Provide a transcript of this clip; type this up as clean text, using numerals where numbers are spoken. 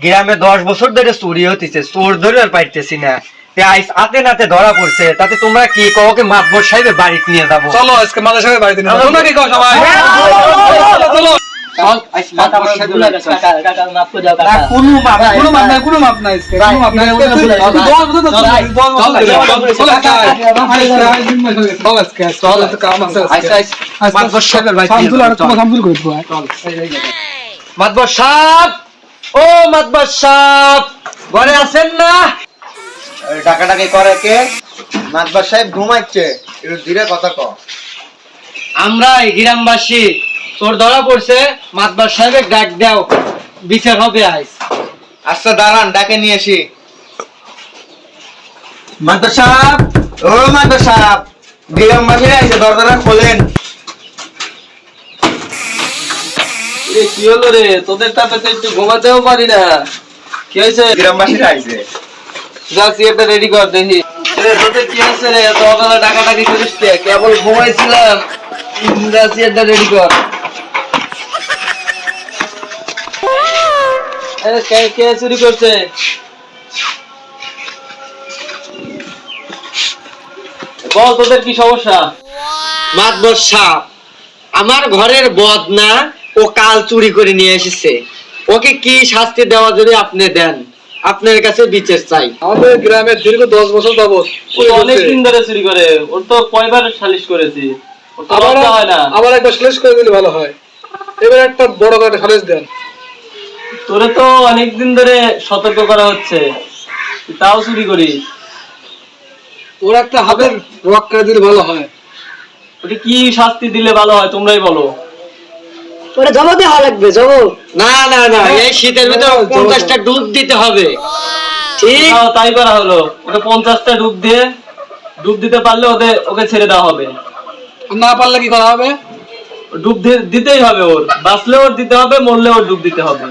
গ্রামে 10 বছর ধরে চুরি হতেছে, চোর ধরে আর পাইতেছি না। আইস হাতে নাতে ধরা পড়ছে, তাতে তোমরা কি কওকে মাতবর সাহেবের বাড়িতে নিয়ে যাবো? চলো আজকে মাদার সাহেবের বাড়িতে নিয়ে যাবো। তোমরা কি কও সবাই? চলো চল আইস মাতবর সাহেবের বাড়িতে চল। কাকা মাফ করে দাও না, কাকা। কোনো মাপ নাই, কোনো মাপ নাই, কোনো মাপ নাই আজকে, কোনো মাপ নাই। তুই 10 বছর তো চল, 10 বছর চল আজকে, চল তো কাম আছে আইস আজকে। আইস মাতবর সাহেবের বাড়িতে শামসুল আর তোমার শামসুল করে দিবো। চল। মাতবর সাহেব, ও মাতবর সাহেব, ঘরে আছেন না? ডাকাডাকি করে কে? মাতবার সাহেব ঘুমাচ্ছে, একটু ধীরে কথা কও। আমরা এই গ্রামবাসী, চোর ধরা পড়ছে, মাতবর সাহেবের ডাক দাও, বিচার হবে আইস। আচ্ছা দাঁড়ান, ডাকে নিয়ে আসি। মাতবর সাহেব, ও মাতবার সাহেব, গ্রামবাসীরা এসে দরজাটা খোলেন। কি হলো রে, তোদের তাপে একটু ঘুমাতেও পারি না। কি হয়েছে? গ্রামবাসীরা আইছে। যা সিয়ারটা রেডি কর দেখি। তোদের কি হচ্ছে রে, এত সকালে ডাকাডাকি করিস কে? কেবল ঘুমাইছিলাম। যা সিয়ারটা রেডি কর। কে চুরি করছে? বল তোদের কি সমস্যা? মাতবর সাহেব, আমার ঘরের বদনা ও কাল চুরি করে নিয়ে এসেছে, ওকে কি শাস্তি দেওয়া যদি আপনি দেন, আপনার কাছে বিচার চাই। আমাদের গ্রামে দীর্ঘ 10 বছর যাবত ও অনেক দিন ধরে চুরি করে, ওর তো কয়বার সালিশ করেছি, ওর তো আবার লজ্জা হয় না। আবার একবার সালিশ করে দিলে ভালো হয়। এবার একটা বড় করে সালিশ দেন। তোরে তো অনেক দিন ধরে সতর্ক করা হচ্ছে, তুই তাও চুরি করিস। ওর একটা হাতের রক করে দিলে ভালো হয়। ওকে কি শাস্তি দিলে ভালো হয় তোমরাই বলো। ওটা জমা দেওয়া লাগবে, জমা। না না না, এই শীতের ভিতর 50টা ডুব দিতে হবে। ঠিক, তাই করা হলো, ওকে 50টা ডুব দিতে পারলে ওকে ছেড়ে দেওয়া হবে। আর না পারলে কি করা হবে? দিতেই হবে, ওর বাঁচলে ওর দিতে হবে, মরলে ওর ডুব দিতে হবে।